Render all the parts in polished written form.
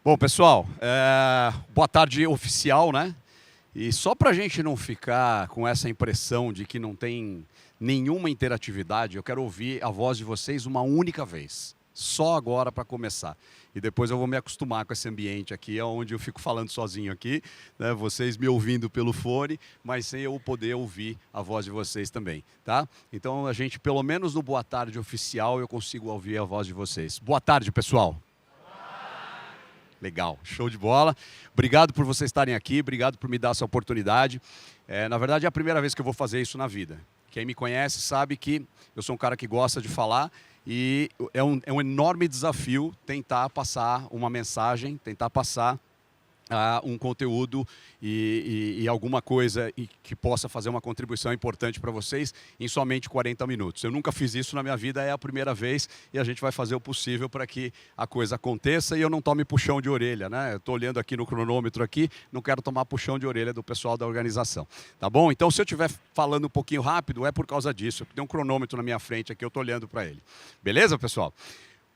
Bom, pessoal, boa tarde oficial, né? E só para a gente não ficar com essa impressão de que não tem nenhuma interatividade, eu quero ouvir a voz de vocês uma única vez. Só agora para começar. E depois eu vou me acostumar com esse ambiente aqui, onde eu fico falando sozinho aqui, né? Vocês me ouvindo pelo fone, mas sem eu poder ouvir a voz de vocês também, tá? Então a gente, pelo menos no boa tarde oficial, eu consigo ouvir a voz de vocês. Boa tarde, pessoal. Legal, show de bola. Obrigado por vocês estarem aqui, obrigado por me dar essa oportunidade. Na verdade, é a primeira vez que eu vou fazer isso na vida. Quem me conhece sabe que eu sou um cara que gosta de falar e é um enorme desafio tentar passar uma mensagem, tentar passar um conteúdo e alguma coisa que possa fazer uma contribuição importante para vocês em somente 40 minutos. Eu nunca fiz isso na minha vida, é a primeira vez e a gente vai fazer o possível para que a coisa aconteça e eu não tome puxão de orelha, né? Eu estou olhando aqui no cronômetro aqui, não quero tomar puxão de orelha do pessoal da organização, tá bom? Então, se eu estiver falando um pouquinho rápido, é por causa disso. Tem um cronômetro na minha frente aqui, eu estou olhando para ele. Beleza, pessoal?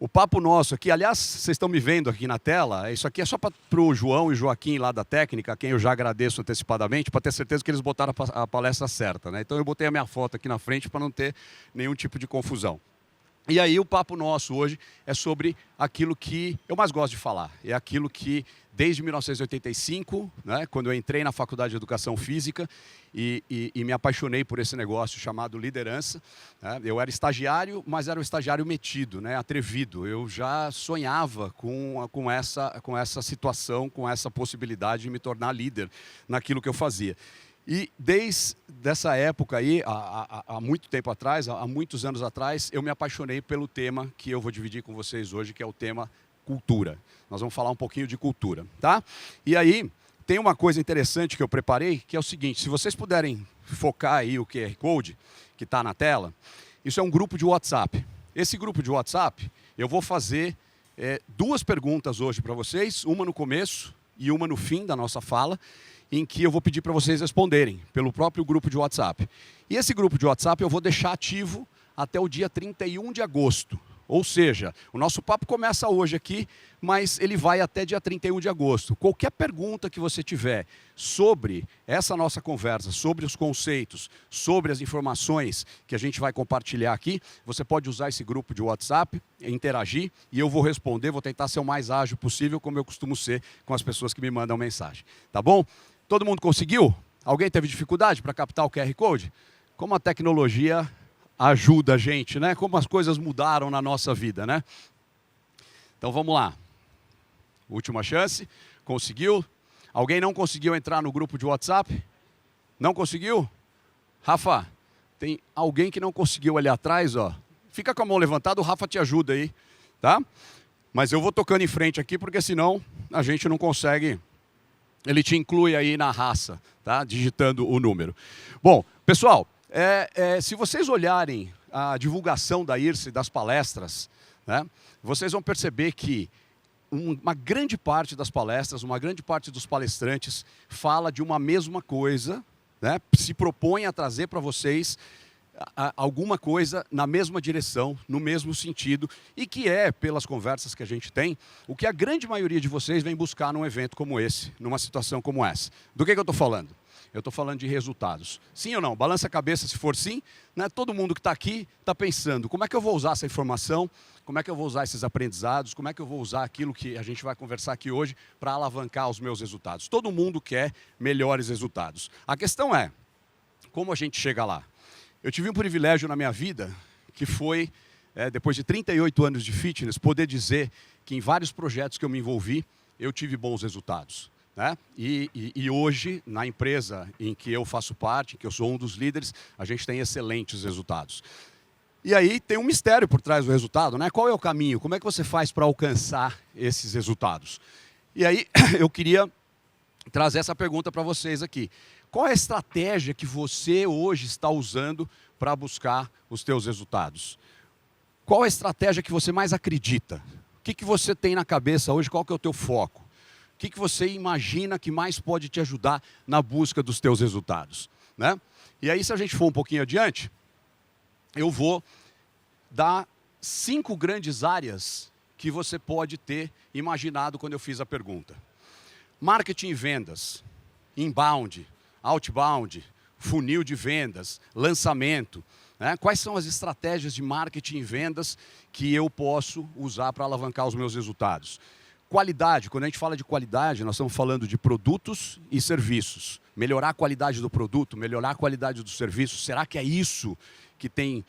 O papo nosso aqui, aliás, vocês estão me vendo aqui na tela, isso aqui é só para o João e Joaquim lá da técnica, a quem eu já agradeço antecipadamente, para ter certeza que eles botaram a palestra certa, né? Então eu botei a minha foto aqui na frente para não ter nenhum tipo de confusão. E aí o papo nosso hoje é sobre aquilo que eu mais gosto de falar. É aquilo que, desde 1985, né, quando eu entrei na Faculdade de Educação Física e me apaixonei por esse negócio chamado liderança, né, eu era estagiário, mas era um estagiário metido, né, atrevido. Eu já sonhava com essa situação, com essa possibilidade de me tornar líder naquilo que eu fazia. E desde essa época aí, há muito tempo atrás, há muitos anos atrás, eu me apaixonei pelo tema que eu vou dividir com vocês hoje, que é o tema cultura. Nós vamos falar um pouquinho de cultura, tá? E aí, tem uma coisa interessante que eu preparei, que é o seguinte, se vocês puderem focar aí o QR Code que está na tela, isso é um grupo de WhatsApp. Esse grupo de WhatsApp, eu vou fazer duas perguntas hoje para vocês, uma no começo e uma no fim da nossa fala, em que eu vou pedir para vocês responderem pelo próprio grupo de WhatsApp. E esse grupo de WhatsApp eu vou deixar ativo até o dia 31 de agosto. Ou seja, o nosso papo começa hoje aqui, mas ele vai até dia 31 de agosto. Qualquer pergunta que você tiver sobre essa nossa conversa, sobre os conceitos, sobre as informações que a gente vai compartilhar aqui, você pode usar esse grupo de WhatsApp, interagir, e eu vou responder, vou tentar ser o mais ágil possível, como eu costumo ser com as pessoas que me mandam mensagem. Tá bom? Todo mundo conseguiu? Alguém teve dificuldade para captar o QR Code? Como a tecnologia ajuda a gente, né? Como as coisas mudaram na nossa vida, né? Então vamos lá. Última chance. Conseguiu? Alguém não conseguiu entrar no grupo de WhatsApp? Não conseguiu? Rafa, tem alguém que não conseguiu ali atrás, ó. Fica com a mão levantada, o Rafa te ajuda aí, tá? Mas eu vou tocando em frente aqui, porque senão a gente não consegue. Ele te inclui aí na raça, tá? Digitando o número. Bom, pessoal, se vocês olharem a divulgação da IRSE, das palestras, né, vocês vão perceber que uma grande parte das palestras, uma grande parte dos palestrantes fala de uma mesma coisa, né, se propõe a trazer para vocês alguma coisa na mesma direção, no mesmo sentido, e que é, pelas conversas que a gente tem, o que a grande maioria de vocês vem buscar num evento como esse, numa situação como essa. Do que eu estou falando? Eu estou falando de resultados. Sim ou não? Balança a cabeça se for sim. Né? Todo mundo que está aqui está pensando, como é que eu vou usar essa informação, como é que eu vou usar esses aprendizados, como é que eu vou usar aquilo que a gente vai conversar aqui hoje para alavancar os meus resultados. Todo mundo quer melhores resultados. A questão é, como a gente chega lá? Eu tive um privilégio na minha vida, que foi, depois de 38 anos de fitness, poder dizer que em vários projetos que eu me envolvi, eu tive bons resultados. Né? E hoje, na empresa em que eu faço parte, que eu sou um dos líderes, a gente tem excelentes resultados. E aí tem um mistério por trás do resultado, né? Qual é o caminho? Como é que você faz para alcançar esses resultados? E aí eu queria trazer essa pergunta para vocês aqui. Qual é a estratégia que você hoje está usando para buscar os teus resultados? Qual é a estratégia que você mais acredita? O que você tem na cabeça hoje? Qual que é o teu foco? O que você imagina que mais pode te ajudar na busca dos teus resultados? Né? E aí, se a gente for um pouquinho adiante, eu vou dar 5 grandes áreas que você pode ter imaginado quando eu fiz a pergunta. Marketing e vendas, inbound, outbound, funil de vendas, lançamento. Né? Quais são as estratégias de marketing e vendas que eu posso usar para alavancar os meus resultados? Qualidade, quando a gente fala de qualidade, nós estamos falando de produtos e serviços. Melhorar a qualidade do produto, melhorar a qualidade do serviço. Será que é isso que tem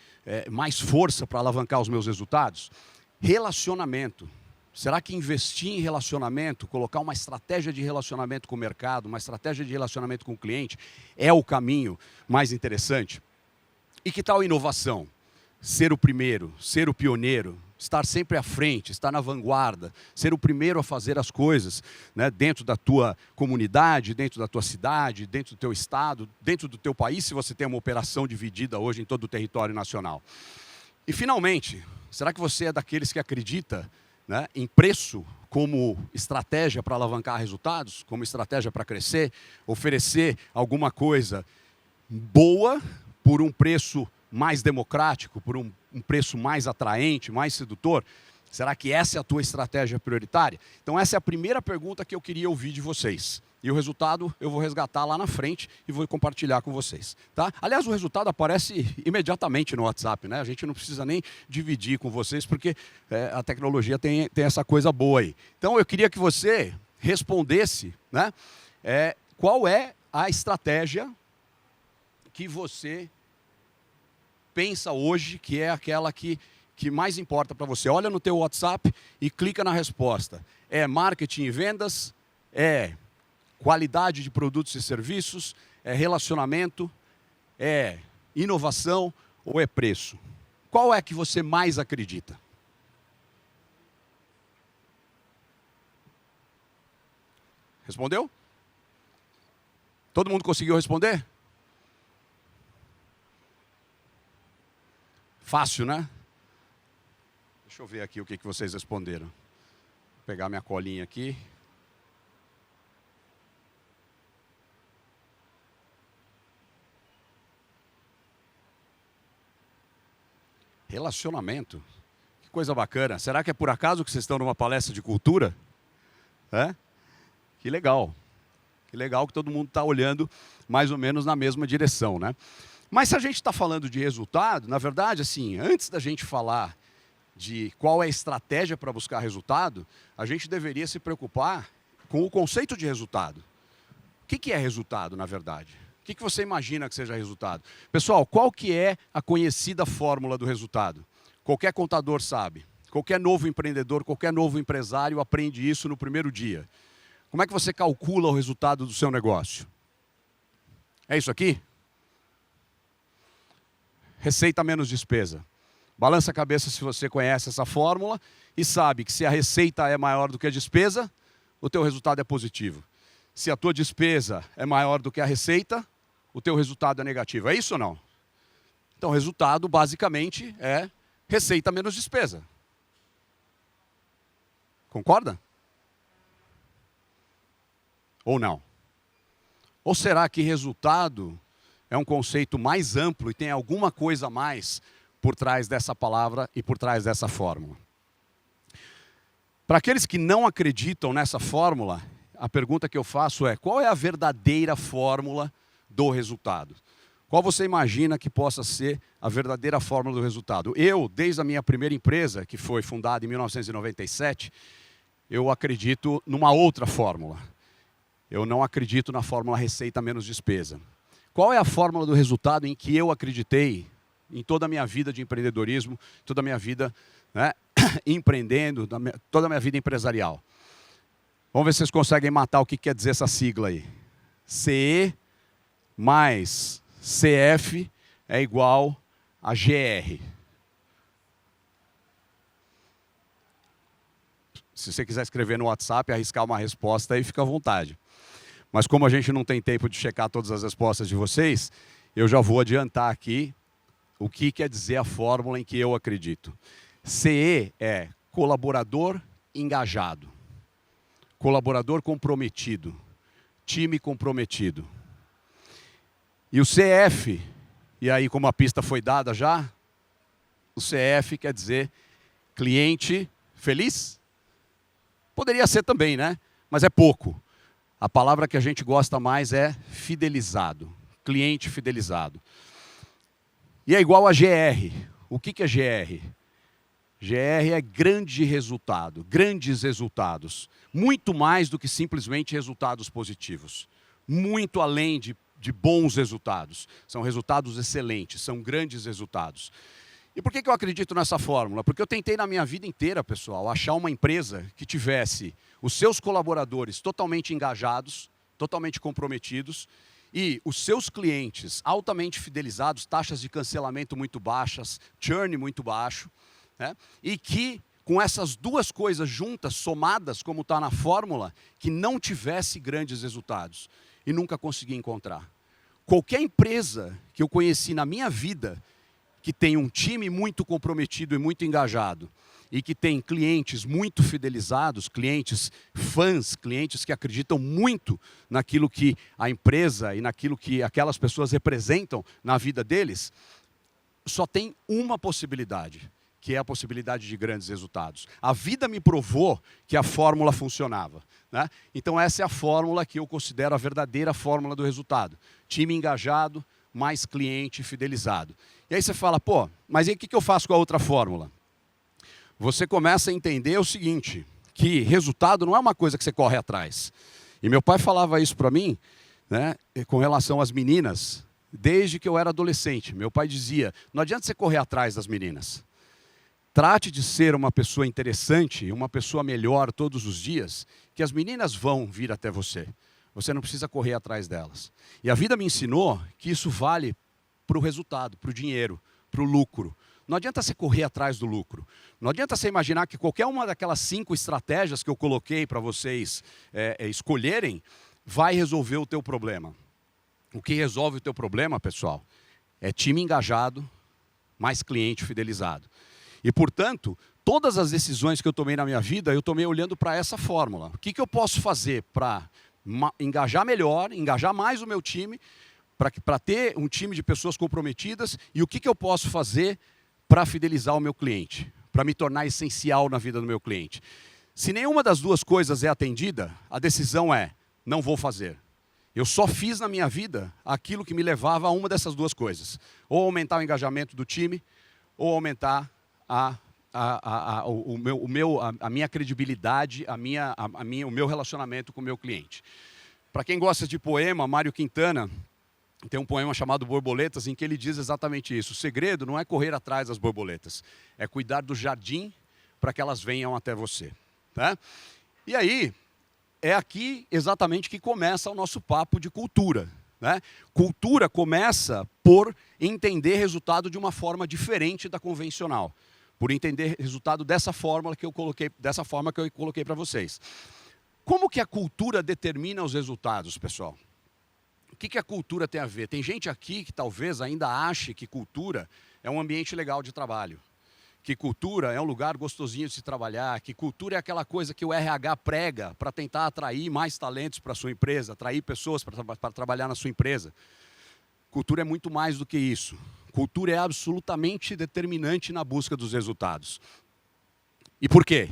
mais força para alavancar os meus resultados? Relacionamento. Será que investir em relacionamento, colocar uma estratégia de relacionamento com o mercado, uma estratégia de relacionamento com o cliente, é o caminho mais interessante? E que tal inovação? Ser o primeiro, ser o pioneiro, estar sempre à frente, estar na vanguarda, ser o primeiro a fazer as coisas, né, dentro da tua comunidade, dentro da tua cidade, dentro do teu estado, dentro do teu país, se você tem uma operação dividida hoje em todo o território nacional. E, finalmente, será que você é daqueles que acredita, né, em preço como estratégia para alavancar resultados, como estratégia para crescer, oferecer alguma coisa boa por um preço mais democrático, por um preço mais atraente, mais sedutor? Será que essa é a tua estratégia prioritária? Então essa é a primeira pergunta que eu queria ouvir de vocês. E o resultado eu vou resgatar lá na frente e vou compartilhar com vocês. Tá? Aliás, o resultado aparece imediatamente no WhatsApp, né? A gente não precisa nem dividir com vocês, porque a tecnologia tem essa coisa boa aí. Então eu queria que você respondesse, né, qual é a estratégia que você pensa hoje que é aquela que mais importa para você. Olha no teu WhatsApp e clica na resposta. É marketing e vendas? É qualidade de produtos e serviços? É relacionamento? É inovação? Ou é preço? Qual é que você mais acredita? Respondeu? Todo mundo conseguiu responder? Fácil, né? Deixa eu ver aqui o que vocês responderam. Vou pegar minha colinha aqui. Relacionamento. Que coisa bacana. Será que é por acaso que vocês estão numa palestra de cultura? É? Que legal. Que legal que todo mundo está olhando mais ou menos na mesma direção, né? Mas se a gente está falando de resultado, na verdade, assim, antes da gente falar de qual é a estratégia para buscar resultado, a gente deveria se preocupar com o conceito de resultado. O que é resultado, na verdade? O que você imagina que seja resultado? Pessoal, qual que é a conhecida fórmula do resultado? Qualquer contador sabe. Qualquer novo empreendedor, qualquer novo empresário aprende isso no primeiro dia. Como é que você calcula o resultado do seu negócio? É isso aqui? Receita menos despesa. Balança a cabeça se você conhece essa fórmula e sabe que se a receita é maior do que a despesa, o teu resultado é positivo. Se a tua despesa é maior do que a receita, o teu resultado é negativo. É isso ou não? Então, o resultado, basicamente, é receita menos despesa. Concorda? Ou não? Ou será que resultado é um conceito mais amplo e tem alguma coisa a mais por trás dessa palavra e por trás dessa fórmula? Para aqueles que não acreditam nessa fórmula, a pergunta que eu faço é: qual é a verdadeira fórmula do resultado? Qual você imagina que possa ser a verdadeira fórmula do resultado? Eu, desde a minha primeira empresa, que foi fundada em 1997, eu acredito numa outra fórmula. Eu não acredito na fórmula receita menos despesa. Qual é a fórmula do resultado em que eu acreditei em toda a minha vida de empreendedorismo, toda a minha vida, né, empreendendo, toda a minha vida empresarial? Vamos ver se vocês conseguem matar o que quer dizer essa sigla aí. CE mais CF é igual a GR. Se você quiser escrever no WhatsApp, arriscar uma resposta aí, fica à vontade. Mas como a gente não tem tempo de checar todas as respostas de vocês, eu já vou adiantar aqui o que quer dizer a fórmula em que eu acredito. CE é colaborador engajado, colaborador comprometido, time comprometido. E o CF, e aí como a pista foi dada já, o CF quer dizer cliente Feliz? Poderia ser também, né? Mas é pouco. A palavra que a gente gosta mais é fidelizado, cliente fidelizado. E é igual a GR. O que é GR? GR é grande resultado, grandes resultados. Muito mais do que simplesmente resultados positivos. Muito além de bons resultados. São resultados excelentes, são grandes resultados. E por que eu acredito nessa fórmula? Porque eu tentei na minha vida inteira, pessoal, achar uma empresa que tivesse os seus colaboradores totalmente engajados, totalmente comprometidos, e os seus clientes altamente fidelizados, taxas de cancelamento muito baixas, churn muito baixo, né? E que, com essas duas coisas juntas, somadas, como está na fórmula, que não tivesse grandes resultados. E nunca consegui encontrar. Qualquer empresa que eu conheci na minha vida, que tem um time muito comprometido e muito engajado, e que tem clientes muito fidelizados, clientes fãs, clientes que acreditam muito naquilo que a empresa e naquilo que aquelas pessoas representam na vida deles, só tem uma possibilidade, que é a possibilidade de grandes resultados. A vida me provou que a fórmula funcionava, né? Então essa é a fórmula que eu considero a verdadeira fórmula do resultado. Time engajado, mais cliente fidelizado. E aí você fala, pô, mas e o que eu faço com a outra fórmula? Você começa a entender o seguinte, que resultado não é uma coisa que você corre atrás. E meu pai falava isso para mim, né, com relação às meninas, desde que eu era adolescente. Meu pai dizia, não adianta você correr atrás das meninas. Trate de ser uma pessoa interessante, uma pessoa melhor todos os dias, que as meninas vão vir até você. Você não precisa correr atrás delas. E a vida me ensinou que isso vale para o resultado, para o dinheiro, para o lucro. Não adianta você correr atrás do lucro. Não adianta você imaginar que qualquer uma daquelas 5 estratégias que eu coloquei para vocês escolherem, vai resolver o teu problema. O que resolve o teu problema, pessoal, é time engajado, mais cliente fidelizado. E, portanto, todas as decisões que eu tomei na minha vida, eu tomei olhando para essa fórmula. O que eu posso fazer para engajar melhor, engajar mais o meu time, para ter um time de pessoas comprometidas, e o que eu posso fazer para fidelizar o meu cliente, para me tornar essencial na vida do meu cliente. Se nenhuma das duas coisas é atendida, a decisão é, não vou fazer. Eu só fiz na minha vida aquilo que me levava a uma dessas duas coisas. Ou aumentar o engajamento do time, ou aumentar a minha credibilidade, o meu relacionamento com o meu cliente. Para quem gosta de poema, Mário Quintana tem um poema chamado Borboletas, em que ele diz exatamente isso. O segredo não é correr atrás das borboletas, é cuidar do jardim para que elas venham até você. Tá? E aí, é aqui exatamente que começa o nosso papo de cultura. Né? Cultura começa por entender resultado de uma forma diferente da convencional. Por entender resultado dessa forma que eu coloquei para vocês. Como que a cultura determina os resultados, pessoal? O que a cultura tem a ver? Tem gente aqui que talvez ainda ache que cultura é um ambiente legal de trabalho. Que cultura é um lugar gostosinho de se trabalhar. Que cultura é aquela coisa que o RH prega para tentar atrair mais talentos para a sua empresa, atrair pessoas para trabalhar na sua empresa. Cultura é muito mais do que isso. Cultura é absolutamente determinante na busca dos resultados. E por quê?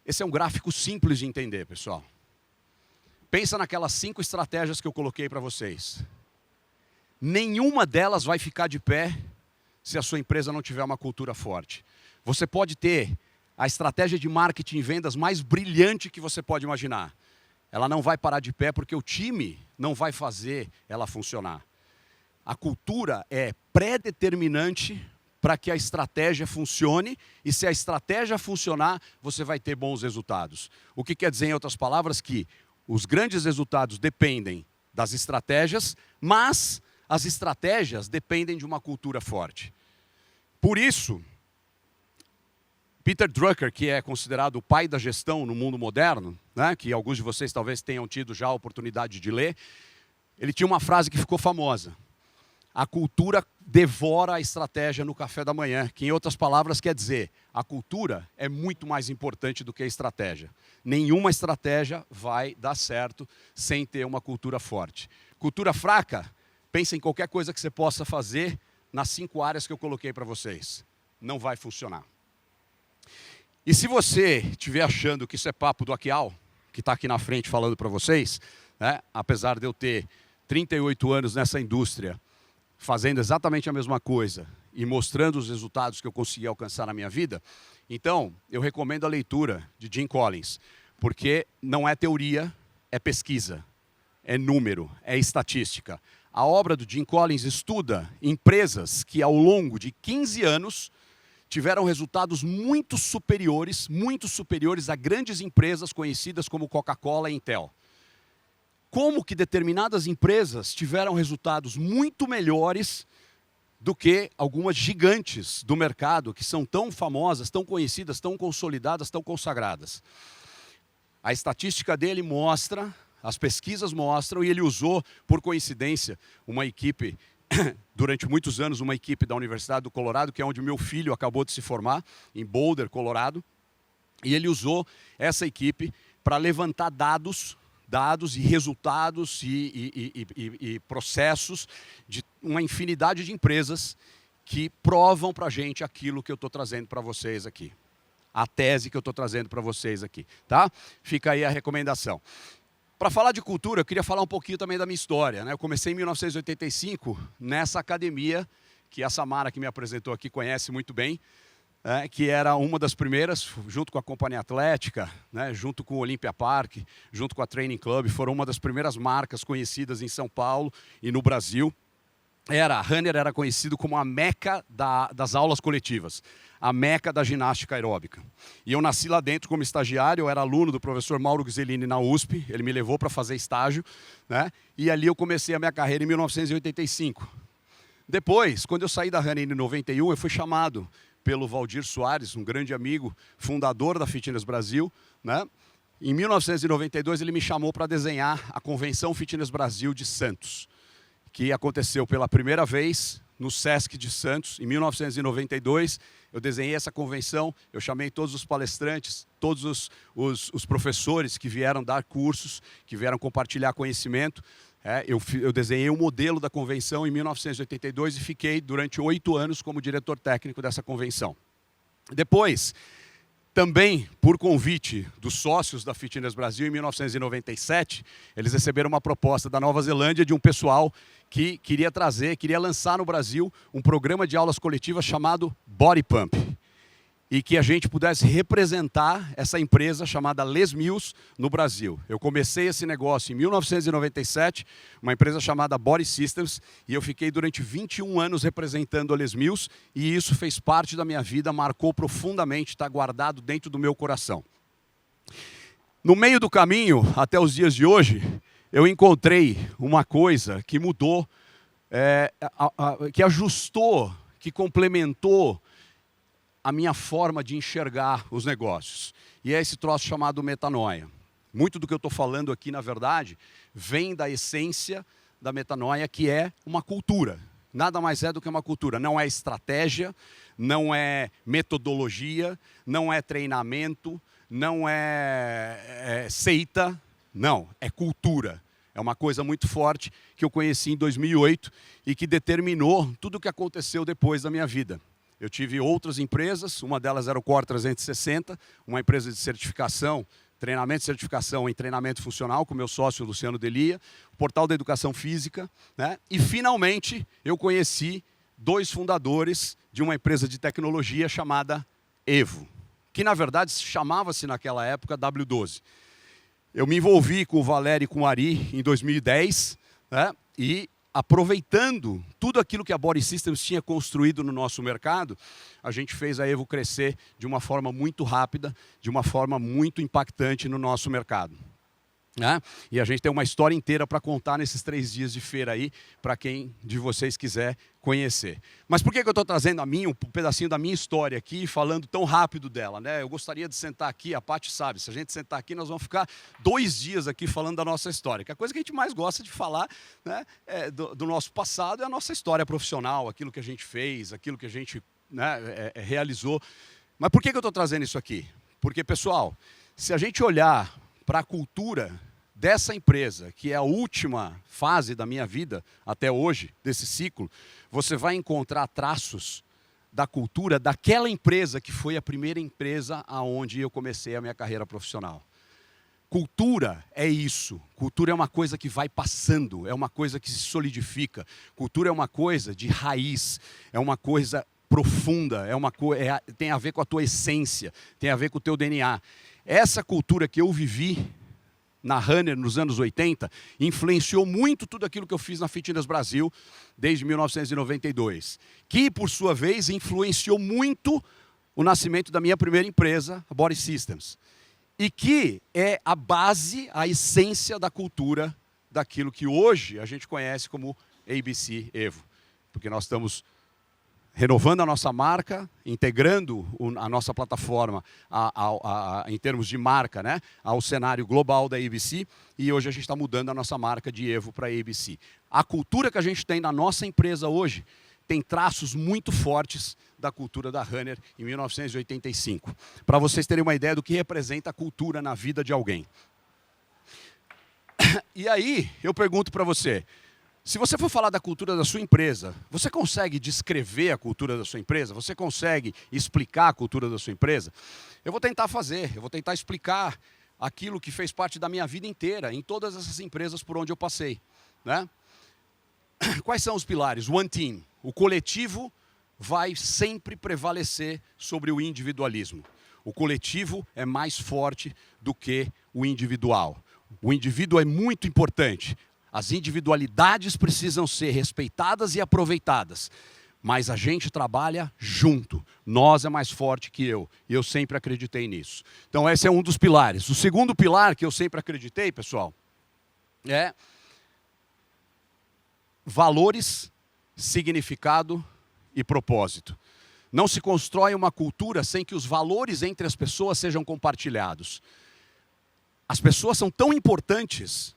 Esse é um gráfico simples de entender, pessoal. Pensa naquelas 5 estratégias que eu coloquei para vocês. Nenhuma delas vai ficar de pé se a sua empresa não tiver uma cultura forte. Você pode ter a estratégia de marketing e vendas mais brilhante que você pode imaginar. Ela não vai parar de pé porque o time não vai fazer ela funcionar. A cultura é pré-determinante para que a estratégia funcione, e se a estratégia funcionar, você vai ter bons resultados. O que quer dizer, em outras palavras, que os grandes resultados dependem das estratégias, mas as estratégias dependem de uma cultura forte. Por isso, Peter Drucker, que é considerado o pai da gestão no mundo moderno, né, que alguns de vocês talvez tenham tido já a oportunidade de ler, ele tinha uma frase que ficou famosa. A cultura devora a estratégia no café da manhã, que em outras palavras quer dizer, a cultura é muito mais importante do que a estratégia. Nenhuma estratégia vai dar certo sem ter uma cultura forte. Cultura fraca, pensa em qualquer coisa que você possa fazer nas 5 áreas que eu coloquei para vocês. Não vai funcionar. E se você estiver achando que isso é papo do Aquial, que está aqui na frente falando para vocês, né, apesar de eu ter 38 anos nessa indústria, fazendo exatamente a mesma coisa e mostrando os resultados que eu consegui alcançar na minha vida, então eu recomendo a leitura de Jim Collins, porque não é teoria, é pesquisa, é número, é estatística. A obra do Jim Collins estuda empresas que ao longo de 15 anos tiveram resultados muito superiores a grandes empresas conhecidas como Coca-Cola e Intel. Como que determinadas empresas tiveram resultados muito melhores do que algumas gigantes do mercado, que são tão famosas, tão conhecidas, tão consolidadas, tão consagradas. A estatística dele mostra, as pesquisas mostram, e ele usou, por coincidência, uma equipe, durante muitos anos, uma equipe da Universidade do Colorado, que é onde o meu filho acabou de se formar, em Boulder, Colorado, e ele usou essa equipe para levantar dados e resultados e processos de uma infinidade de empresas que provam para a gente aquilo que eu estou trazendo para vocês aqui. A tese que eu estou trazendo para vocês aqui, tá? Fica aí a recomendação. Para falar de cultura, eu queria falar um pouquinho também da minha história, né? Eu comecei em 1985 nessa academia, que a Samara, que me apresentou aqui, conhece muito bem, que era uma das primeiras, junto com a Companhia Atlética, né, junto com o Olympia Park, junto com a Training Club, foram uma das primeiras marcas conhecidas em São Paulo e no Brasil. A Runner era conhecido como a meca das aulas coletivas, a meca da ginástica aeróbica. E eu nasci lá dentro como estagiário, eu era aluno do professor Mauro Ghiseline na USP, ele me levou para fazer estágio, né, e ali eu comecei a minha carreira em 1985. Depois, quando eu saí da Runner em 91, eu fui chamado pelo Valdir Soares, um grande amigo, fundador da Fitness Brasil, né? Em 1992 ele me chamou para desenhar a Convenção Fitness Brasil de Santos, que aconteceu pela primeira vez no Sesc de Santos, em 1992. Eu desenhei essa convenção, eu chamei todos os palestrantes, todos os professores que vieram dar cursos, que vieram compartilhar conhecimento. Eu desenhei o modelo da convenção em 1982 e fiquei durante 8 anos como diretor técnico dessa convenção. Depois, também por convite dos sócios da Fitness Brasil, em 1997, eles receberam uma proposta da Nova Zelândia de um pessoal que queria lançar no Brasil um programa de aulas coletivas chamado Body Pump. E que a gente pudesse representar essa empresa chamada Les Mills no Brasil. Eu comecei esse negócio em 1997, uma empresa chamada Body Systems, e eu fiquei durante 21 anos representando a Les Mills, e isso fez parte da minha vida, marcou profundamente, está guardado dentro do meu coração. No meio do caminho, até os dias de hoje, eu encontrei uma coisa que mudou, que ajustou, que complementou a minha forma de enxergar os negócios. E é esse troço chamado metanoia. Muito do que eu estou falando aqui, na verdade, vem da essência da metanoia, que é uma cultura. Nada mais é do que uma cultura. Não é estratégia, não é metodologia, não é treinamento, não é seita. Não, é cultura. É uma coisa muito forte que eu conheci em 2008 e que determinou tudo o que aconteceu depois da minha vida. Eu tive outras empresas, uma delas era o Core 360, uma empresa de certificação, treinamento e certificação em treinamento funcional, com meu sócio Luciano Delia, o Portal da Educação Física, né? E finalmente eu conheci 2 fundadores de uma empresa de tecnologia chamada Evo, que na verdade chamava-se naquela época W12. Eu me envolvi com o Valério e com o Ari em 2010, né? E aproveitando tudo aquilo que a Body Systems tinha construído no nosso mercado, a gente fez a Evo crescer de uma forma muito rápida, de uma forma muito impactante no nosso mercado. Né? E a gente tem uma história inteira para contar nesses 3 dias de feira aí, para quem de vocês quiser conhecer. Mas por que eu estou trazendo um pedacinho da minha história aqui, falando tão rápido dela? Né? Eu gostaria de sentar aqui, a Paty sabe, se a gente sentar aqui, nós vamos ficar 2 dias aqui falando da nossa história, que a coisa que a gente mais gosta de falar, né, do nosso passado é a nossa história profissional, aquilo que a gente fez, aquilo que a gente, né, realizou. Mas por que eu estou trazendo isso aqui? Porque, pessoal, se a gente olhar para a cultura dessa empresa, que é a última fase da minha vida até hoje, desse ciclo, você vai encontrar traços da cultura daquela empresa que foi a primeira empresa aonde eu comecei a minha carreira profissional. Cultura é isso. Cultura é uma coisa que vai passando, é uma coisa que se solidifica. Cultura é uma coisa de raiz, é uma coisa profunda, tem a ver com a tua essência, tem a ver com o teu DNA. Essa cultura que eu vivi na Runner nos anos 80 influenciou muito tudo aquilo que eu fiz na Fitness Brasil desde 1992, que por sua vez influenciou muito o nascimento da minha primeira empresa, a Body Systems. E que é a base, a essência da cultura daquilo que hoje a gente conhece como ABC Evo. Porque nós estamos renovando a nossa marca, integrando a nossa plataforma em termos de marca, né, ao cenário global da ABC, e hoje a gente está mudando a nossa marca de Evo para ABC. A cultura que a gente tem na nossa empresa hoje tem traços muito fortes da cultura da Runner em 1985. Para vocês terem uma ideia do que representa a cultura na vida de alguém. E aí, eu pergunto para você, se você for falar da cultura da sua empresa, você consegue descrever a cultura da sua empresa? Você consegue explicar a cultura da sua empresa? Eu vou tentar fazer, eu vou tentar explicar aquilo que fez parte da minha vida inteira, em todas essas empresas por onde eu passei, né? Quais são os pilares? One Team. O coletivo vai sempre prevalecer sobre o individualismo. O coletivo é mais forte do que o individual. O indivíduo é muito importante. As individualidades precisam ser respeitadas e aproveitadas. Mas a gente trabalha junto. Nós é mais forte que eu. E eu sempre acreditei nisso. Então esse é um dos pilares. O segundo pilar que eu sempre acreditei, pessoal, é valores, significado e propósito. Não se constrói uma cultura sem que os valores entre as pessoas sejam compartilhados. As pessoas são tão importantes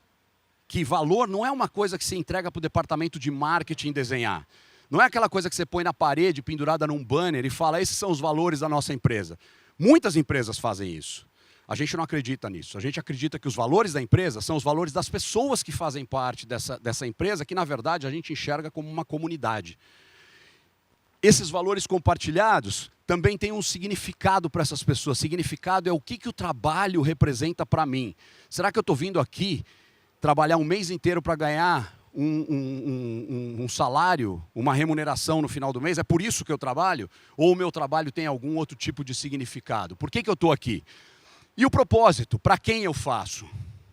que valor não é uma coisa que se entrega para o departamento de marketing desenhar. Não é aquela coisa que você põe na parede, pendurada num banner e fala, esses são os valores da nossa empresa. Muitas empresas fazem isso. A gente não acredita nisso. A gente acredita que os valores da empresa são os valores das pessoas que fazem parte dessa empresa, que na verdade a gente enxerga como uma comunidade. Esses valores compartilhados também têm um significado para essas pessoas. Significado é o que o trabalho representa para mim. Será que eu estou vindo aqui trabalhar um mês inteiro para ganhar um salário, uma remuneração no final do mês? É por isso que eu trabalho? Ou o meu trabalho tem algum outro tipo de significado? Por que eu estou aqui? E o propósito? Para quem eu faço?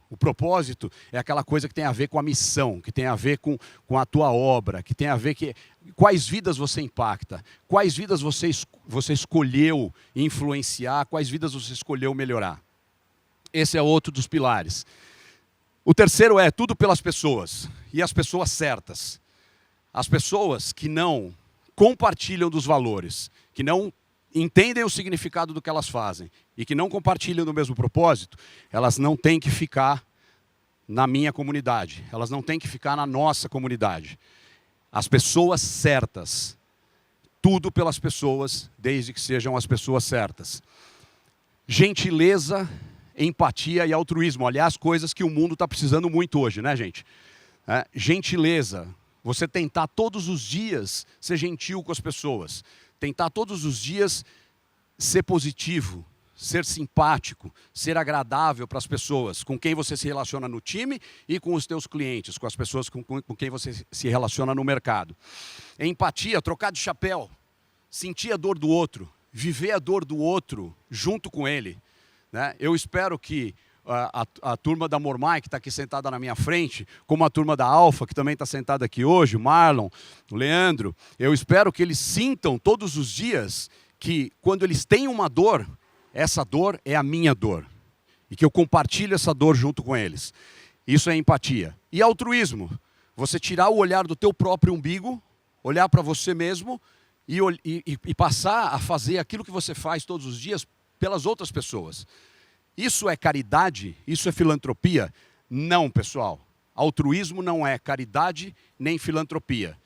O propósito é aquela coisa que tem a ver com a missão, que tem a ver com a tua obra, que tem a ver com quais vidas você impacta, quais vidas você escolheu influenciar, quais vidas você escolheu melhorar. Esse é outro dos pilares. O terceiro é tudo pelas pessoas, e as pessoas certas. As pessoas que não compartilham dos valores, que não entendem o significado do que elas fazem e que não compartilham do mesmo propósito, elas não têm que ficar na minha comunidade, elas não têm que ficar na nossa comunidade. As pessoas certas, tudo pelas pessoas, desde que sejam as pessoas certas. Gentileza, empatia e altruísmo, aliás, coisas que o mundo está precisando muito hoje, né, gente? Gentileza, você tentar todos os dias ser gentil com as pessoas, tentar todos os dias ser positivo, ser simpático, ser agradável para as pessoas com quem você se relaciona no time e com os teus clientes, com as pessoas com quem você se relaciona no mercado. Empatia, trocar de chapéu, sentir a dor do outro, viver a dor do outro junto com ele, né? Eu espero que a turma da Mormai, que está aqui sentada na minha frente, como a turma da Alfa, que também está sentada aqui hoje, o Marlon, o Leandro, eu espero que eles sintam todos os dias que quando eles têm uma dor, essa dor é a minha dor. E que eu compartilho essa dor junto com eles. Isso é empatia. E altruísmo, você tirar o olhar do teu próprio umbigo, olhar para você mesmo e passar a fazer aquilo que você faz todos os dias pelas outras pessoas. Isso é caridade? Isso é filantropia? Não, pessoal. Altruísmo não é caridade nem filantropia.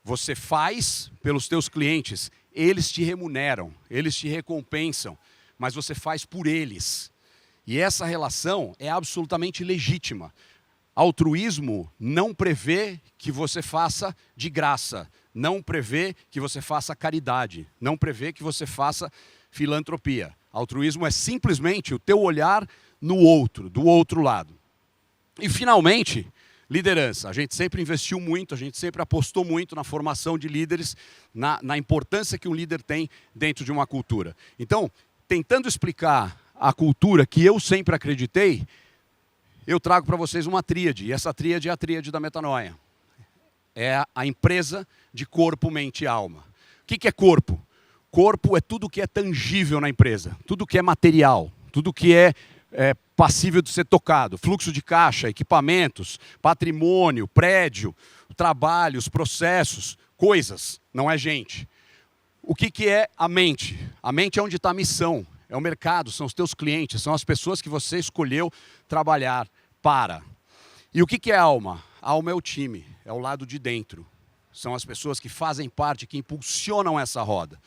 Você faz pelos teus clientes, eles te remuneram, eles te recompensam, mas você faz por eles. E essa relação é absolutamente legítima. Altruísmo não prevê que você faça de graça. não prevê que você faça caridade, não prevê que você faça filantropia. Altruísmo é simplesmente o teu olhar no outro, do outro lado. E finalmente, liderança. A gente sempre investiu muito, a gente sempre apostou muito na formação de líderes, na importância que um líder tem dentro de uma cultura. Então, tentando explicar a cultura que eu sempre acreditei, eu trago para vocês uma tríade, e essa tríade é a tríade da metanoia. É a empresa de corpo, mente e alma. O que é corpo? Corpo é tudo que é tangível na empresa, tudo que é material, tudo que é passível de ser tocado. Fluxo de caixa, equipamentos, patrimônio, prédio, trabalhos, processos, coisas, não é gente. O que é a mente? A mente é onde está a missão, é o mercado, são os teus clientes, são as pessoas que você escolheu trabalhar para. E o que é a alma? A alma é o time, é o lado de dentro. São as pessoas que fazem parte, que impulsionam essa roda.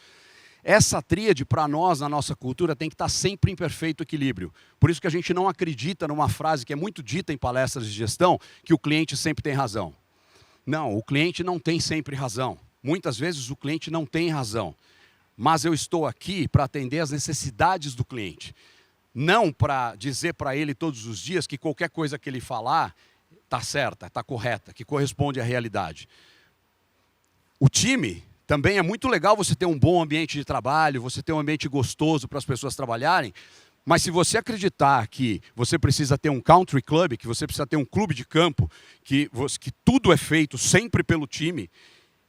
Essa tríade, para nós, na nossa cultura, tem que estar sempre em perfeito equilíbrio. Por isso que a gente não acredita numa frase que é muito dita em palestras de gestão, que o cliente sempre tem razão. Não, o cliente não tem sempre razão. Muitas vezes o cliente não tem razão. Mas eu estou aqui para atender às necessidades do cliente. Não para dizer para ele todos os dias que qualquer coisa que ele falar está certa, está correta, que corresponde à realidade. O time... Também é muito legal você ter um bom ambiente de trabalho, você ter um ambiente gostoso para as pessoas trabalharem, mas se você acreditar que você precisa ter um country club, que você precisa ter um clube de campo, que tudo é feito sempre pelo time,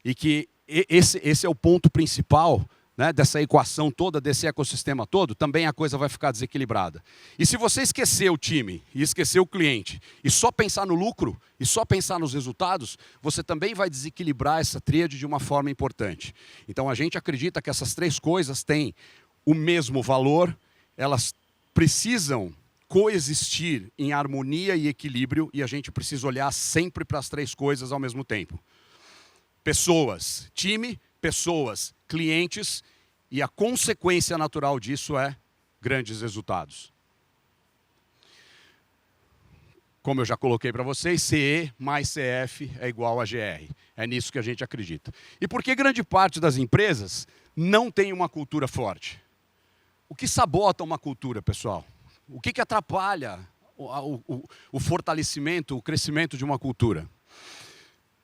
e que esse é o ponto principal, né, dessa equação toda, desse ecossistema todo, também a coisa vai ficar desequilibrada. E se você esquecer o time, e esquecer o cliente, e só pensar no lucro, e só pensar nos resultados, você também vai desequilibrar essa tríade de uma forma importante. Então a gente acredita que essas três coisas têm o mesmo valor, elas precisam coexistir em harmonia e equilíbrio, e a gente precisa olhar sempre para as três coisas ao mesmo tempo. Pessoas, time, pessoas, clientes, e a consequência natural disso é grandes resultados. Como eu já coloquei para vocês, CE mais CF é igual a GR. É nisso que a gente acredita. E por que grande parte das empresas não tem uma cultura forte? O que sabota uma cultura, pessoal? O que atrapalha o fortalecimento, o crescimento de uma cultura?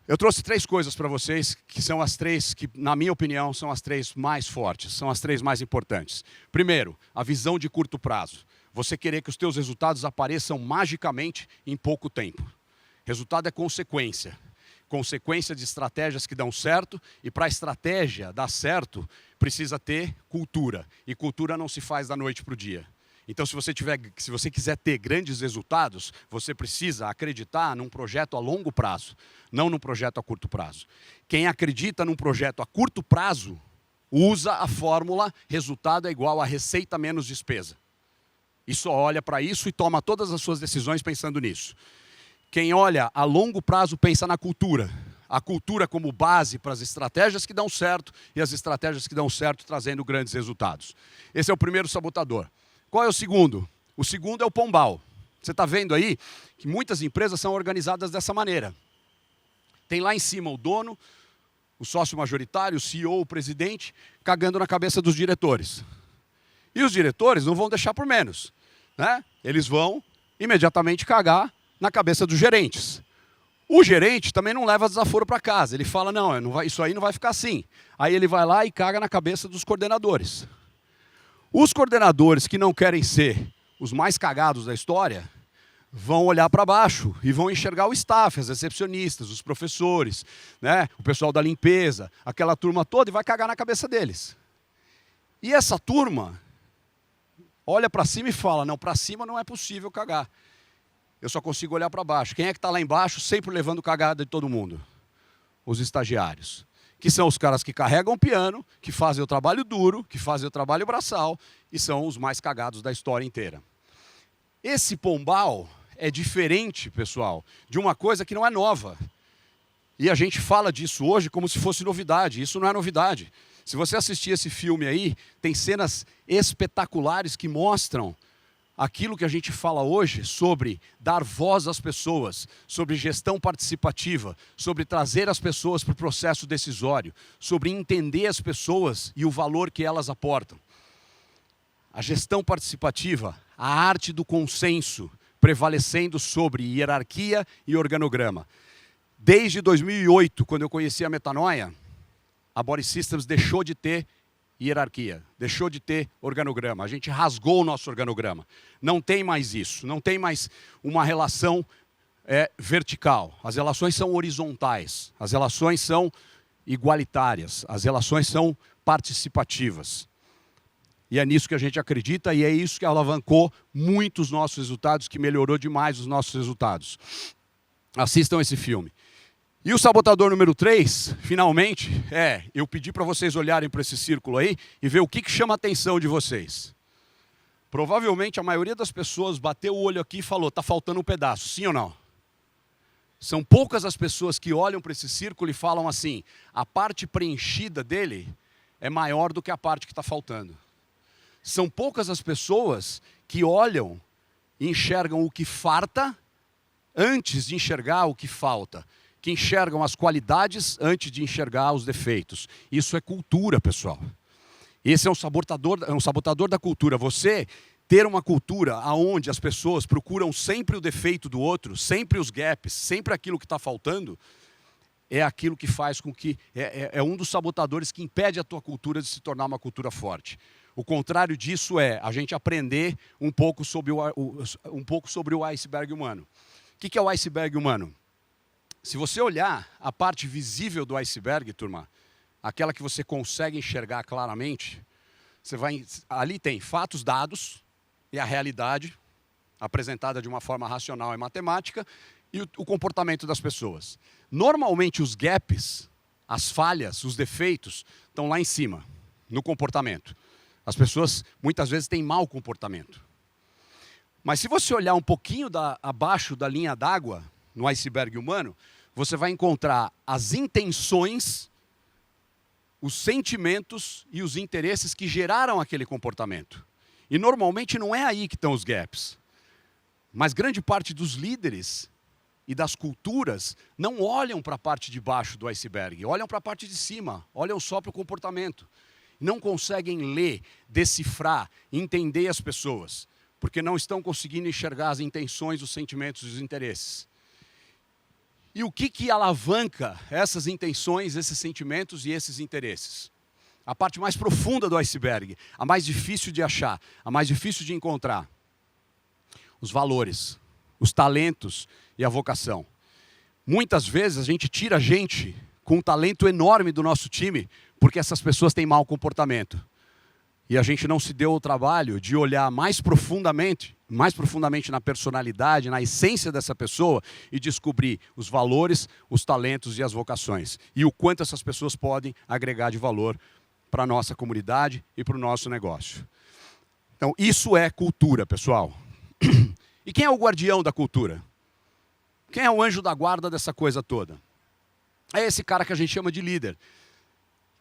Eu trouxe três coisas para vocês, que são as três que, na minha opinião, são as três mais fortes, são as três mais importantes. Primeiro, a visão de curto prazo. Você querer que os teus resultados apareçam magicamente em pouco tempo. Resultado é consequência. Consequência de estratégias que dão certo, e para a estratégia dar certo, precisa ter cultura. E cultura não se faz da noite para o dia. Então, se você quiser ter grandes resultados, você precisa acreditar num projeto a longo prazo, não num projeto a curto prazo. Quem acredita num projeto a curto prazo, usa a fórmula resultado é igual a receita menos despesa. E só olha para isso e toma todas as suas decisões pensando nisso. Quem olha a longo prazo pensa na cultura. A cultura como base para as estratégias que dão certo e as estratégias que dão certo trazendo grandes resultados. Esse é o primeiro sabotador. Qual é o segundo? O segundo é o pombal. Você está vendo aí que muitas empresas são organizadas dessa maneira. Tem lá em cima o dono, o sócio majoritário, o CEO, o presidente, cagando na cabeça dos diretores. E os diretores não vão deixar por menos, né? Eles vão imediatamente cagar na cabeça dos gerentes. O gerente também não leva desaforo para casa. Ele fala, não, isso aí não vai ficar assim. Aí ele vai lá e caga na cabeça dos coordenadores. Os coordenadores que não querem ser os mais cagados da história vão olhar para baixo e vão enxergar o staff, as recepcionistas, os professores, né, o pessoal da limpeza, aquela turma toda, e vai cagar na cabeça deles. E essa turma olha para cima e fala, não, para cima não é possível cagar. Eu só consigo olhar para baixo. Quem é que está lá embaixo sempre levando cagada de todo mundo? Os estagiários. Que são os caras que carregam o piano, que fazem o trabalho duro, que fazem o trabalho braçal, e são os mais cagados da história inteira. Esse pombal é diferente, pessoal, de uma coisa que não é nova. E a gente fala disso hoje como se fosse novidade. Isso não é novidade. Se você assistir esse filme aí, tem cenas espetaculares que mostram aquilo que a gente fala hoje sobre dar voz às pessoas, sobre gestão participativa, sobre trazer as pessoas para o processo decisório, sobre entender as pessoas e o valor que elas aportam. A gestão participativa, a arte do consenso, prevalecendo sobre hierarquia e organograma. Desde 2008, quando eu conheci a Metanoia, a Body Systems deixou de ter hierarquia, deixou de ter organograma. A gente rasgou o nosso organograma. Não tem mais isso, não tem mais uma relação vertical. As relações são horizontais, as relações são igualitárias, as relações são participativas. E é nisso que a gente acredita e é isso que alavancou muito os nossos resultados, que melhorou demais os nossos resultados. Assistam esse filme. E o sabotador número 3, finalmente, eu pedi para vocês olharem para esse círculo aí e ver o que chama a atenção de vocês. Provavelmente a maioria das pessoas bateu o olho aqui e falou, está faltando um pedaço, sim ou não? São poucas as pessoas que olham para esse círculo e falam assim, a parte preenchida dele é maior do que a parte que está faltando. São poucas as pessoas que olham e enxergam o que farta antes de enxergar o que falta. Que enxergam as qualidades antes de enxergar os defeitos. Isso é cultura, pessoal. Esse é um sabotador da cultura. Você ter uma cultura onde as pessoas procuram sempre o defeito do outro, sempre os gaps, sempre aquilo que está faltando, é aquilo que faz com que... É um dos sabotadores que impede a tua cultura de se tornar uma cultura forte. O contrário disso é a gente aprender um pouco sobre o iceberg humano. O que é o iceberg humano? Se você olhar a parte visível do iceberg, turma, aquela que você consegue enxergar claramente, ali tem fatos, dados e a realidade apresentada de uma forma racional e matemática e o comportamento das pessoas. Normalmente os gaps, as falhas, os defeitos estão lá em cima, no comportamento. As pessoas muitas vezes têm mau comportamento. Mas se você olhar um pouquinho abaixo da linha d'água, no iceberg humano, você vai encontrar as intenções, os sentimentos e os interesses que geraram aquele comportamento. E normalmente não é aí que estão os gaps. Mas grande parte dos líderes e das culturas não olham para a parte de baixo do iceberg, olham para a parte de cima, olham só para o comportamento. Não conseguem ler, decifrar, entender as pessoas, porque não estão conseguindo enxergar as intenções, os sentimentos e os interesses. E o que alavanca essas intenções, esses sentimentos e esses interesses? A parte mais profunda do iceberg, a mais difícil de achar, a mais difícil de encontrar. Os valores, os talentos e a vocação. Muitas vezes a gente tira gente com um talento enorme do nosso time, porque essas pessoas têm mau comportamento. E a gente não se deu o trabalho de olhar mais profundamente na personalidade, na essência dessa pessoa e descobrir os valores, os talentos e as vocações. E o quanto essas pessoas podem agregar de valor para a nossa comunidade e para o nosso negócio. Então, isso é cultura, pessoal. E quem é o guardião da cultura? Quem é o anjo da guarda dessa coisa toda? É esse cara que a gente chama de líder,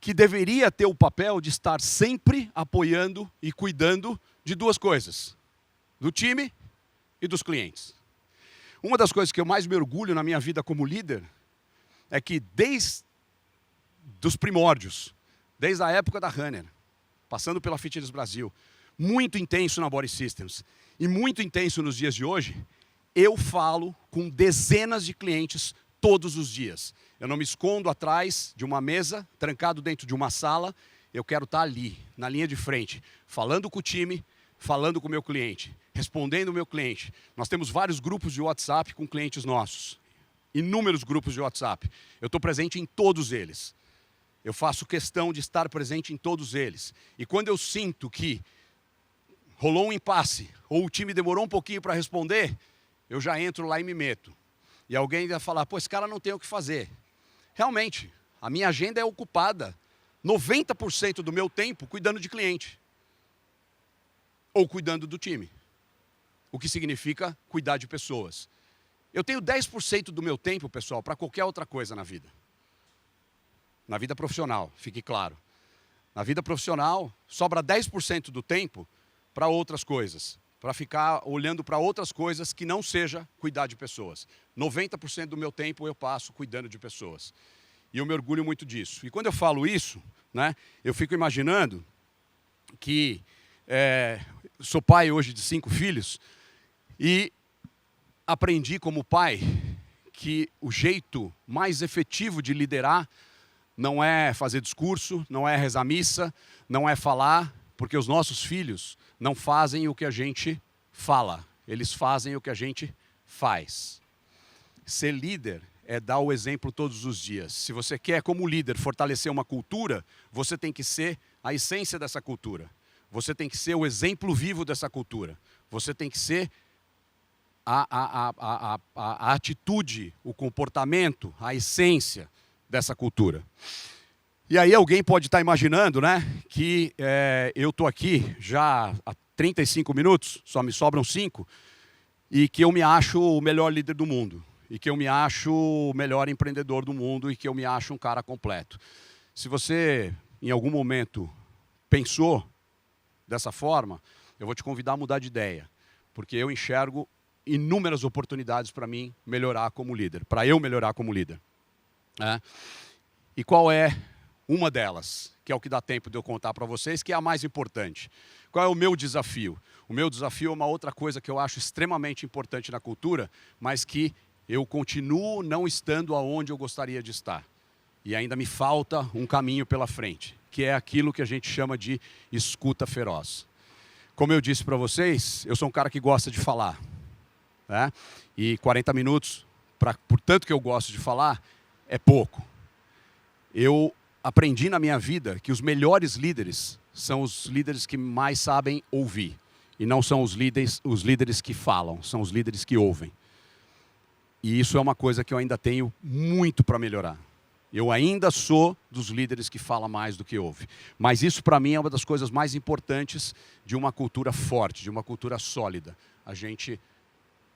que deveria ter o papel de estar sempre apoiando e cuidando de duas coisas, do time e dos clientes. Uma das coisas que eu mais me orgulho na minha vida como líder é que desde os primórdios, desde a época da Runner, passando pela Fitness Brasil, muito intenso na Body Systems e muito intenso nos dias de hoje, eu falo com dezenas de clientes todos os dias. Eu não me escondo atrás de uma mesa, trancado dentro de uma sala. Eu quero estar ali, na linha de frente, falando com o time, falando com o meu cliente, respondendo o meu cliente. Nós temos vários grupos de WhatsApp com clientes nossos. Inúmeros grupos de WhatsApp. Eu estou presente em todos eles. Eu faço questão de estar presente em todos eles. E quando eu sinto que rolou um impasse, ou o time demorou um pouquinho para responder, eu já entro lá e me meto. E alguém vai falar, pô, esse cara não tem o que fazer. Realmente, a minha agenda é ocupada 90% do meu tempo cuidando de cliente. Ou cuidando do time. O que significa cuidar de pessoas. Eu tenho 10% do meu tempo, pessoal, para qualquer outra coisa na vida. Na vida profissional, fique claro. Na vida profissional, sobra 10% do tempo para outras coisas. para ficar olhando para outras coisas que não seja cuidar de pessoas. 90% do meu tempo eu passo cuidando de pessoas. E eu me orgulho muito disso. E quando eu falo isso, né, eu fico imaginando que sou pai hoje de 5 filhos e aprendi como pai que o jeito mais efetivo de liderar não é fazer discurso, não é rezar missa, não é falar, porque os nossos filhos não fazem o que a gente fala, eles fazem o que a gente faz. Ser líder é dar o exemplo todos os dias. Se você quer, como líder, fortalecer uma cultura, você tem que ser a essência dessa cultura. Você tem que ser o exemplo vivo dessa cultura. Você tem que ser a atitude, o comportamento, a essência dessa cultura. E aí alguém pode estar imaginando, né, que eu estou aqui já há 35 minutos, só me sobram 5, e que eu me acho o melhor líder do mundo, e que eu me acho o melhor empreendedor do mundo, e que eu me acho um cara completo. Se você, em algum momento, pensou dessa forma, eu vou te convidar a mudar de ideia, porque eu enxergo inúmeras oportunidades para mim melhorar como líder, para eu melhorar como líder. E qual é uma delas, que é o que dá tempo de eu contar para vocês, que é a mais importante? Qual é o meu desafio? O meu desafio é uma outra coisa que eu acho extremamente importante na cultura, mas que eu continuo não estando aonde eu gostaria de estar. E ainda me falta um caminho pela frente, que é aquilo que a gente chama de escuta feroz. Como eu disse para vocês, eu sou um cara que gosta de falar. Né? E 40 minutos, por tanto que eu gosto de falar, é pouco. Eu aprendi na minha vida que os melhores líderes são os líderes que mais sabem ouvir. E não são os líderes que falam, são os líderes que ouvem. E isso é uma coisa que eu ainda tenho muito para melhorar. Eu ainda sou dos líderes que fala mais do que ouve. Mas isso, para mim, é uma das coisas mais importantes de uma cultura forte, de uma cultura sólida. A gente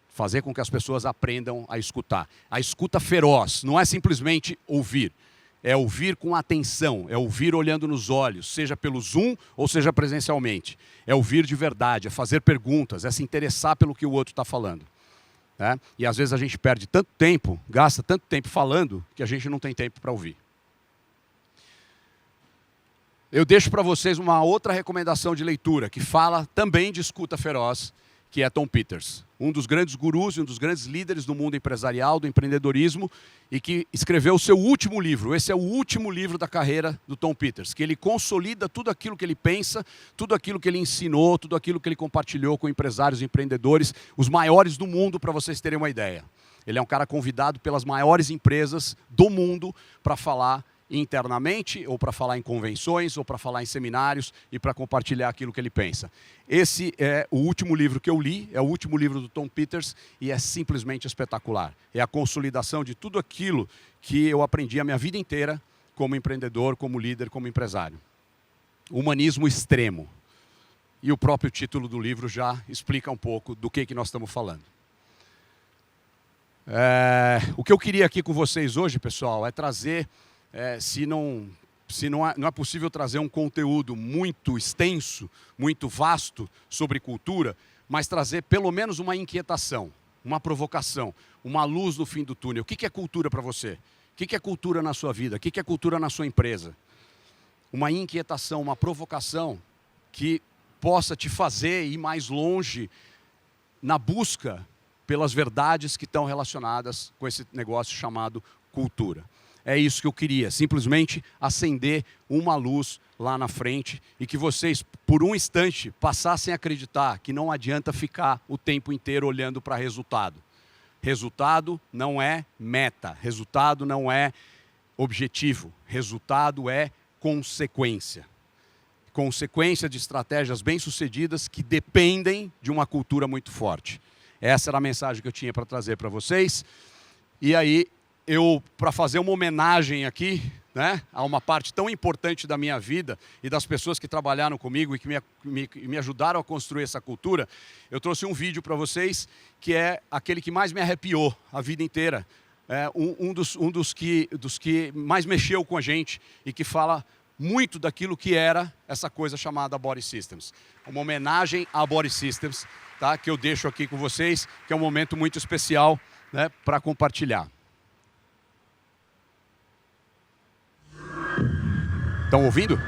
fazer com que as pessoas aprendam a escutar. A escuta feroz não é simplesmente ouvir. É ouvir com atenção, é ouvir olhando nos olhos, seja pelo Zoom ou seja presencialmente. É ouvir de verdade, é fazer perguntas, é se interessar pelo que o outro está falando. Né? E às vezes a gente perde tanto tempo, gasta tanto tempo falando, que a gente não tem tempo para ouvir. Eu deixo para vocês uma outra recomendação de leitura, que fala também de escuta feroz, que é Tom Peters, um dos grandes gurus e um dos grandes líderes do mundo empresarial, do empreendedorismo, e que escreveu o seu último livro. Esse é o último livro da carreira do Tom Peters, que ele consolida tudo aquilo que ele pensa, tudo aquilo que ele ensinou, tudo aquilo que ele compartilhou com empresários e empreendedores, os maiores do mundo, para vocês terem uma ideia. Ele é um cara convidado pelas maiores empresas do mundo para falar internamente, ou para falar em convenções, ou para falar em seminários e para compartilhar aquilo que ele pensa. Esse é o último livro que eu li, é o último livro do Tom Peters e é simplesmente espetacular. É a consolidação de tudo aquilo que eu aprendi a minha vida inteira como empreendedor, como líder, como empresário. Humanismo extremo. E o próprio título do livro já explica um pouco do que nós estamos falando. O que eu queria aqui com vocês hoje, pessoal, é trazer... se não é possível trazer um conteúdo muito extenso, muito vasto sobre cultura, mas trazer pelo menos uma inquietação, uma provocação, uma luz no fim do túnel. O que é cultura para você? O que é cultura na sua vida? O que é cultura na sua empresa? Uma inquietação, uma provocação que possa te fazer ir mais longe na busca pelas verdades que estão relacionadas com esse negócio chamado cultura. É isso que eu queria, simplesmente acender uma luz lá na frente e que vocês, por um instante, passassem a acreditar que não adianta ficar o tempo inteiro olhando para resultado. Resultado não é meta, resultado não é objetivo, resultado é consequência. Consequência de estratégias bem-sucedidas que dependem de uma cultura muito forte. Essa era a mensagem que eu tinha para trazer para vocês. E aí, para fazer uma homenagem aqui, né, a uma parte tão importante da minha vida e das pessoas que trabalharam comigo e que me ajudaram a construir essa cultura, eu trouxe um vídeo para vocês que é aquele que mais me arrepiou a vida inteira. Um dos que mais mexeu com a gente e que fala muito daquilo que era essa coisa chamada Body Systems. Uma homenagem à Body Systems, tá? Que eu deixo aqui com vocês, que é um momento muito especial, né, para compartilhar. Estão ouvindo?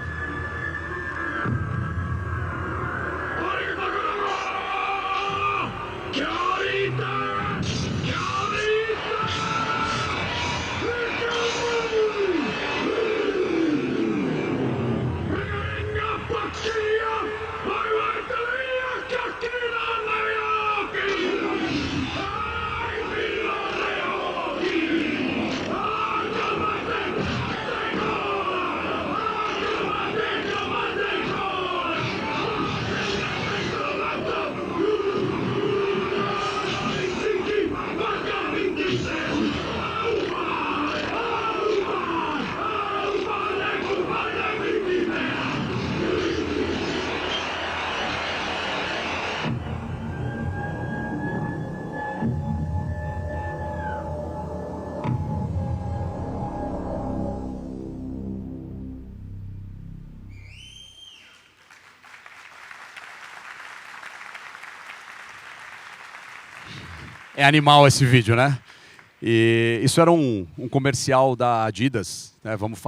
É animal esse vídeo, né? E isso era um comercial da Adidas, né? Vamos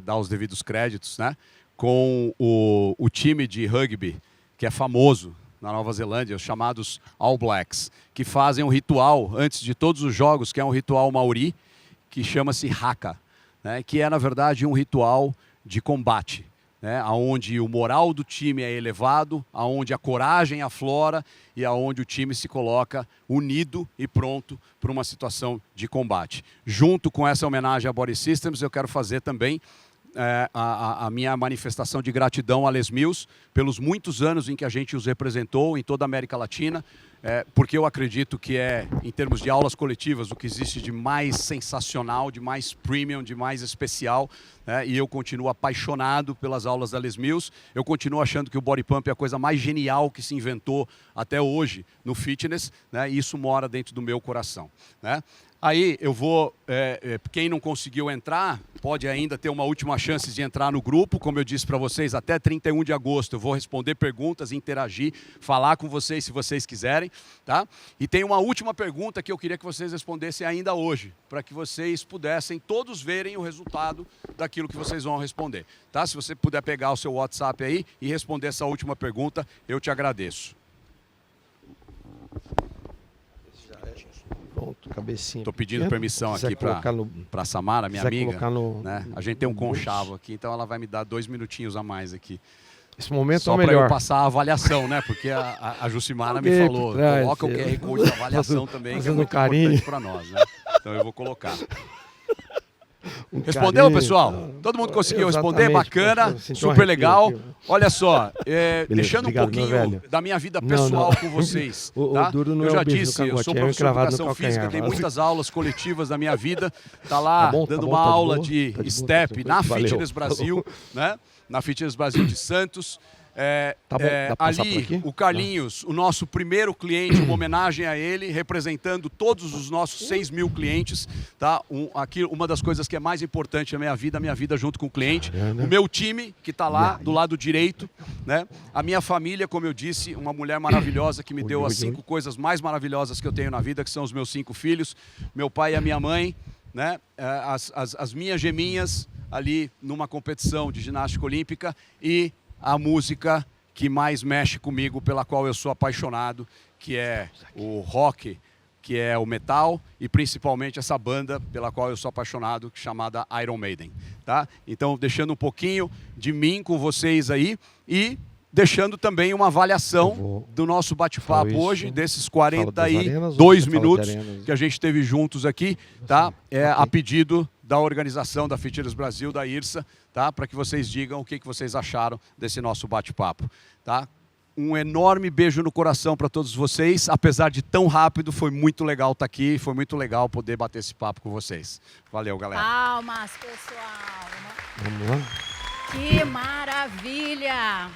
dar os devidos créditos, né? Com o time de rugby, que é famoso na Nova Zelândia, os chamados All Blacks, que fazem um ritual antes de todos os jogos, que é um ritual maori, que chama-se haka, né? Que é, na verdade, um ritual de combate, né, onde o moral do time é elevado, onde a coragem aflora e onde o time se coloca unido e pronto para uma situação de combate. Junto com essa homenagem à Body Systems, eu quero fazer também a minha manifestação de gratidão a Les Mills pelos muitos anos em que a gente os representou em toda a América Latina, porque eu acredito que em termos de aulas coletivas, o que existe de mais sensacional, de mais premium, de mais especial, né? E eu continuo apaixonado pelas aulas da Les Mills. Eu continuo achando que o Body Pump é a coisa mais genial que se inventou até hoje no fitness, né? E isso mora dentro do meu coração, né? Aí eu vou, quem não conseguiu entrar, pode ainda ter uma última chance de entrar no grupo. Como eu disse para vocês, até 31 de agosto eu vou responder perguntas, interagir, falar com vocês se vocês quiserem, tá? E tem uma última pergunta que eu queria que vocês respondessem ainda hoje, para que vocês pudessem todos verem o resultado daquilo que vocês vão responder, tá? Se você puder pegar o seu WhatsApp aí e responder essa última pergunta, eu te agradeço. Pronto, cabecinha. Estou pedindo permissão aqui para a Samara, minha amiga. Né? A gente tem um conchavo aqui, então ela vai me dar 2 minutinhos a mais aqui. Esse momento só é o melhor. Só para eu passar a avaliação, né? Porque a Jucimara me falou, coloca o QR Code de avaliação também, que é muito importante para nós, né? Então eu vou colocar. Respondeu, carinho, pessoal? Todo mundo conseguiu responder? Bacana, super legal. Olha só, deixando obrigado, um pouquinho da minha vida pessoal com vocês. Tá? Eu já disse, eu sou professor de educação física, tem muitas aulas coletivas da minha vida. Tá lá dando uma aula de step na Fitness Brasil, né? Na Fitness Brasil de Santos. Ali, o Carlinhos, o nosso primeiro cliente, uma homenagem a ele, representando todos os nossos 6 mil clientes. Tá? Aqui, uma das coisas que é mais importante na minha vida junto com o cliente. O meu time, que está lá do lado direito. Né? A minha família, como eu disse, uma mulher maravilhosa que me deu as 5 coisas mais maravilhosas que eu tenho na vida, que são os meus 5 filhos, meu pai e a minha mãe, né? As minhas geminhas ali numa competição de ginástica olímpica e a música que mais mexe comigo, pela qual eu sou apaixonado, que é o rock, que é o metal, e principalmente essa banda pela qual eu sou apaixonado, chamada Iron Maiden. Tá? Então, deixando um pouquinho de mim com vocês aí e deixando também uma avaliação do nosso bate-papo hoje, desses 42 minutos que a gente teve juntos aqui, tá? A pedido da organização da Fitness Brasil, da IRSA, tá? Para que vocês digam o que vocês acharam desse nosso bate-papo. Tá? Um enorme beijo no coração para todos vocês. Apesar de tão rápido, foi muito legal estar aqui, foi muito legal poder bater esse papo com vocês. Valeu, galera. Palmas, pessoal. Vamos lá. Que maravilha!